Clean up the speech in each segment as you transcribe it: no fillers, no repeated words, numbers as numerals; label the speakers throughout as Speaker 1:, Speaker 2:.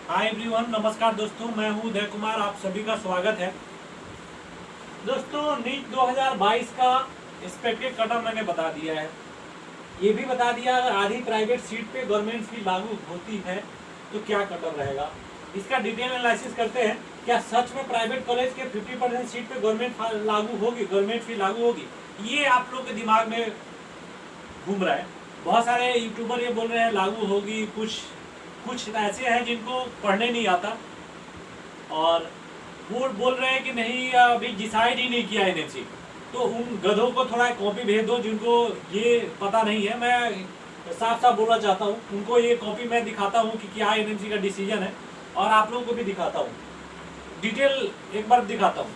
Speaker 1: Hi everyone, नमस्कार दोस्तों, मैं हूं उदय कुमार। आप सभी का स्वागत है। दोस्तों, नीट 2022 का एक्सपेक्टेड कट ऑफ मैंने बता दिया है। ये भी बता दिया अगर आधी प्राइवेट सीट पे गवर्नमेंट फी लागू होती है तो क्या कट ऑफ रहेगा। इसका डिटेल एनालिसिस करते हैं। क्या सच में प्राइवेट कॉलेज के 50% सीट पे गवर्नमेंट फी लागू होगी? ये आप लोग के दिमाग में घूम रहा है। बहुत सारे यूट्यूबर ये बोल रहे हैं लागू होगी, कुछ कुछ ऐसे हैं जिनको पढ़ने नहीं आता और वो बोल रहे हैं कि नहीं, अभी डिसाइड ही नहीं किया एनएमसी। तो उन गधों को थोड़ा कॉपी भेज दो जिनको ये पता नहीं है। मैं साफ साफ बोलना चाहता हूँ, उनको ये कॉपी मैं दिखाता हूँ कि क्या एनएमसी का डिसीजन है, और आप लोगों को भी दिखाता हूँ, डिटेल एक बार दिखाता हूँ।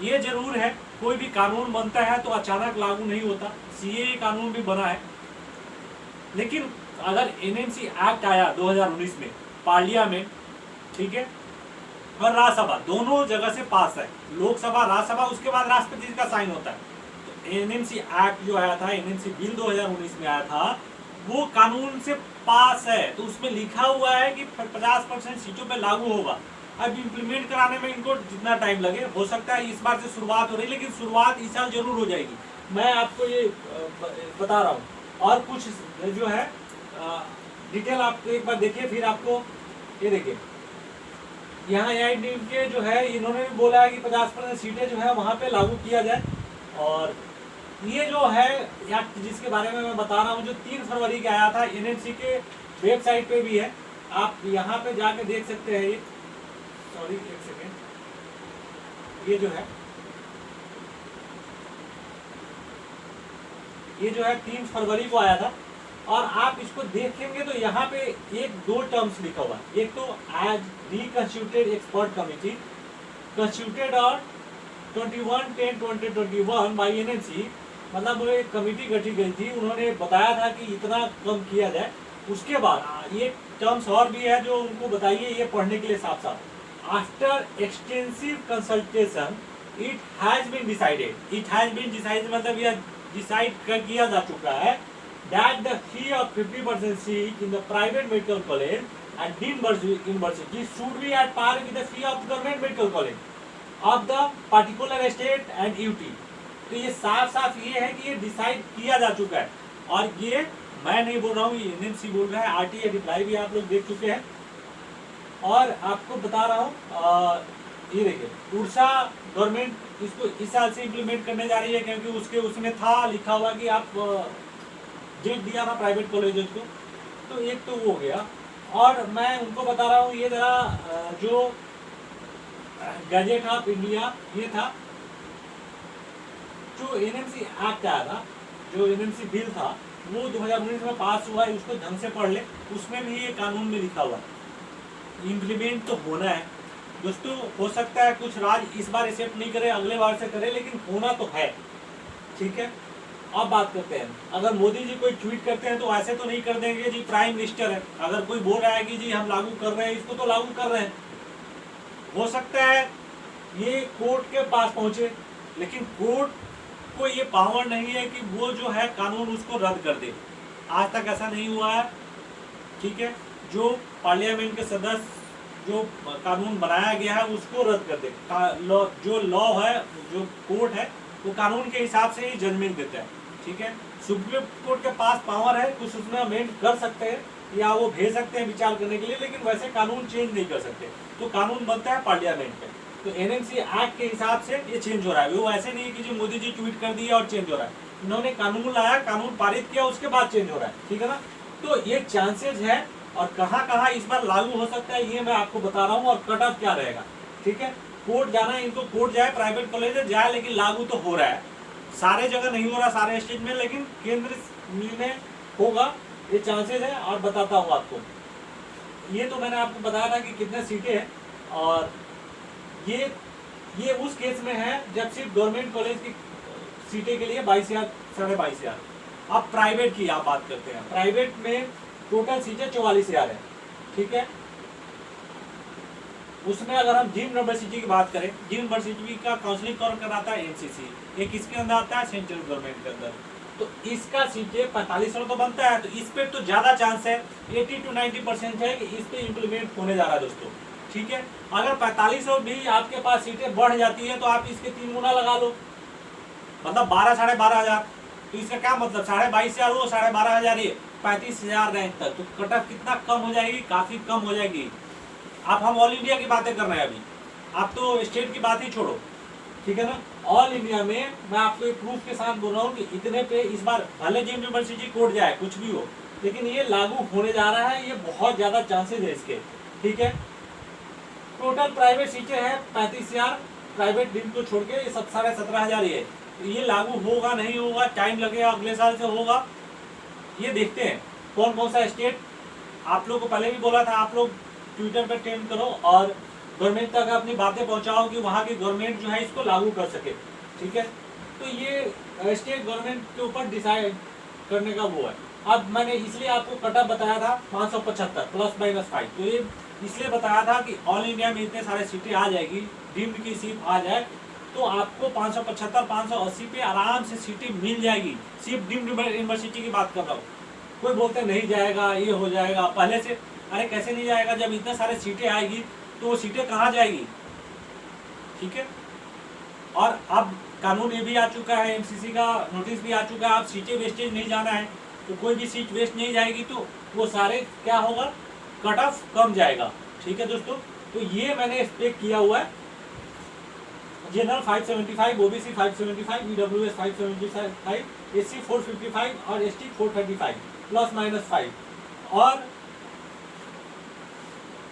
Speaker 1: ये जरूर है, कोई भी कानून बनता है तो अचानक लागू नहीं होता। सीएए कानून भी बना है, लेकिन अगर एनएमसी एक्ट आया 2019 में पार्लियामेंट, ठीक है, और राज्यसभा दोनों जगह से पास है, लोकसभा राज्यसभा, उसके बाद राष्ट्रपति का साइन होता है। तो एनएमसी एक्ट जो आया था, एनएमसी बिल 2019 में आया था, वो कानून से पास है। तो उसमें लिखा हुआ है कि 50% सीटों पे लागू होगा। अब इम्प्लीमेंट कराने में इनको जितना टाइम लगे, हो सकता है इस बार से शुरुआत हो रही, लेकिन शुरुआत इस साल जरूर हो जाएगी। मैं आपको ये बता रहा हूँ। और कुछ जो है डिटेल आप एक बार देखिए, फिर आपको ये देखिए, यहाँ एआईडीएम के जो है इन्होंने भी बोला है कि 50% सीटें जो है वहाँ पे लागू किया जाए। और ये जो है एक्ट जिसके बारे में मैं बता रहा हूँ, जो 3 फरवरी के आया था, एनएमसी के वेबसाइट पे भी है, आप यहाँ पे जाके देख सकते हैं। ये सॉरी, एक सेकेंड, ये जो है 3 फरवरी को आया था। और आप इसको देखेंगे तो यहाँ पे एक दो टर्म्स लिखा हुआ है। एक तो एज रिकंस्टिट्यूटेड एक्सपर्ट कमिटी कंस्टिट्यूटेड और 21/10/2021 बाई एनएमसी, मतलब वो एक कमिटी गठित गई थी, उन्होंने बताया था कि इतना कम किया जाए। उसके बाद ये टर्म्स और भी है जो उनको बताइए, ये पढ़ने के लिए साफ साफ। After extensive consultation it has been decided, मतलब यह डिसाइड कर किया जा चुका है that the fee of 50% seat in the private medical college and deemed university should be at par with the fee of government medical college of the particular state and UT। तो ये साफ साफ ये है कि ये डिसाइड किया जा चुका है, और ये मैं नहीं बोल रहा हूँ, ये एनएमसी बोल रहा है। आरटीए रिप्लाई भी आप लोग देख चुके हैं। और आपको बता रहा हूँ, ये देखिए, उड़ीसा गवर्नमेंट इसको इस साल से इम्प्लीमेंट करने जा रही है, क्योंकि उसमें था लिखा हुआ कि आप डेट दिया था प्राइवेट कॉलेजेस को। तो एक तो वो हो गया। और मैं उनको बता रहा हूँ, ये जरा जो गजेट ऑफ इंडिया, ये था जो एनएमसी एक्ट आया था, जो एनएमसी बिल था, वो 2019 में पास हुआ है। उसको ढंग से पढ़ ले, उसमें भी ये कानून में लिखा हुआ है। इम्प्लीमेंट तो होना है दोस्तों। हो सकता है कुछ राज्य इस बार एक्सेप्ट नहीं करे, अगले बार से करे, लेकिन होना तो है, ठीक है। अब बात करते हैं, अगर मोदी जी कोई ट्वीट करते हैं तो ऐसे तो नहीं कर देंगे जी, प्राइम मिनिस्टर है। अगर कोई बोल रहा है कि जी हम लागू कर रहे हैं, इसको तो लागू कर रहे हैं। हो सकता है ये कोर्ट के पास पहुंचे, लेकिन कोर्ट को ये पावर नहीं है कि वो जो है कानून उसको रद्द कर दे। आज तक ऐसा नहीं हुआ है, ठीक है। जो पार्लियामेंट के सदस्य जो कानून बनाया गया है उसको रद्द कर दे। जो लॉ है, जो कोर्ट है, वो कानून के हिसाब से ही जजमेंट देता है, ठीक है। सुप्रीम कोर्ट के पास पावर है, कुछ उसमें अमेंड कर सकते हैं या वो भेज सकते हैं विचार करने के लिए, लेकिन वैसे कानून चेंज नहीं कर सकते। तो कानून बनता है पार्लियामेंट में। तो एनएमसी एक्ट के हिसाब से ये चेंज हो रहा है। वो ऐसे नहीं कि जो मोदी जी ट्वीट कर दिया और चेंज हो रहा है। इन्होंने कानून लाया, कानून पारित किया, उसके बाद चेंज हो रहा है, ठीक है ना। तो ये चांसेज है, और कहाँ कहाँ इस बार लागू हो सकता है ये मैं आपको बता रहा हूँ, और कट ऑफ क्या रहेगा, ठीक है। कोर्ट जाना है इनको, कोर्ट जाए, प्राइवेट कॉलेज जाए, लेकिन लागू तो हो रहा है। सारे जगह नहीं हो रहा, सारे स्टेट में, लेकिन केंद्र में होगा, ये चांसेस है। और बताता हूँ आपको, ये तो मैंने आपको बताया था कि कितने सीटें हैं। और ये उस केस में है जब सिर्फ गवर्नमेंट कॉलेज की सीटें के लिए 22,000 22,500। अब प्राइवेट की आप बात करते हैं, प्राइवेट में टोटल सीटें 44,000 है, ठीक है। उसमें अगर हम जिम यूनिवर्सिटी की बात करें, जिम यूनिवर्सिटी का काउंसलिंग कौन कराता है? एनसीसी। ये किसके अंदर आता है? सेंट्रल गवर्नमेंट के अंदर। तो इसका सीटें 4500 तो बनता है, तो इस पे तो ज्यादा चांस है, 80 to 90% है कि इस पे इम्प्लीमेंट होने जा रहा है दोस्तों। ठीक है, अगर 4500 भी आपके पास सीटें बढ़ जाती है तो आप इसके 3 गुना लगा लो, मतलब 12 साढ़े 12,000। तो इसका क्या मतलब, 22,500 वो 12,500 ये 35,000 रैंक तक, तो कट ऑफ कितना कम हो जाएगी, काफी कम हो जाएगी। आप हम ऑल इंडिया की बातें कर रहे हैं अभी, आप तो स्टेट की बात ही छोड़ो, ठीक है ना। ऑल इंडिया में मैं आपको एक प्रूफ के साथ बोल रहा हूँ कि इतने पे इस बार भले जी यूनिवर्सिटी कोड जाए कुछ भी हो, लेकिन ये लागू होने जा रहा है, ये बहुत ज्यादा चांसेस है इसके। ठीक है, टोटल प्राइवेट सीटें हैं 35,000, प्राइवेट दिन को छोड़ के 17,500 ये लागू होगा नहीं होगा, टाइम लगेगा, अगले साल से होगा, ये देखते हैं कौन कौन सा स्टेट। आप लोग को पहले भी बोला था, आप लोग ट्विटर पर ट्रेंड करो और गवर्नमेंट तक अपनी बातें पहुंचाओ कि वहाँ की गवर्नमेंट जो है इसको लागू कर सके। ठीक है, तो ये स्टेट गवर्नमेंट के ऊपर डिसाइड करने का वो है। अब मैंने इसलिए आपको कट ऑफ बताया था 575 ±5, तो ये इसलिए बताया था कि ऑल इंडिया में इतने सारे सीटें आ जाएगी, डीम्ड की सीट आ जाए तो आपको 575 580 पे आराम से सीटें मिल जाएगी। सिर्फ डीम्ड यूनिवर्सिटी की बात कर रहा हूँ। कोई बोलते नहीं जाएगा, ये हो जाएगा पहले से, अरे कैसे नहीं जाएगा, जब इतने सारे सीटें आएगी तो वो सीटें कहाँ जाएगी। ठीक है, और अब कानून ये भी आ चुका है, एमसीसी का नोटिस भी आ चुका है, अब सीटें वेस्टेज नहीं जाना है, तो कोई भी सीट वेस्ट नहीं जाएगी, तो वो सारे क्या होगा, कट ऑफ कम जाएगा। ठीक है दोस्तों, तो ये मैंने एक्सपेक्ट किया हुआ है। जनरल 575, ओबीसी 575, ईडब्ल्यूएस 575, एससी 455 और एसटी 435 ±5। और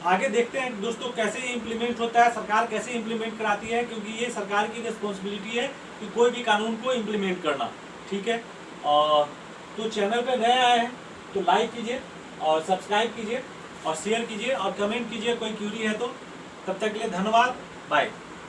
Speaker 1: आगे देखते हैं दोस्तों कैसे इम्प्लीमेंट होता है, सरकार कैसे इम्प्लीमेंट कराती है, क्योंकि ये सरकार की रिस्पॉन्सिबिलिटी है कि कोई भी कानून को इम्प्लीमेंट करना। ठीक है, तो चैनल पे नए आए हैं तो लाइक कीजिए और सब्सक्राइब कीजिए और शेयर कीजिए और कमेंट कीजिए, कोई क्यूरी है तो। तब तक के लिए धन्यवाद, बाय।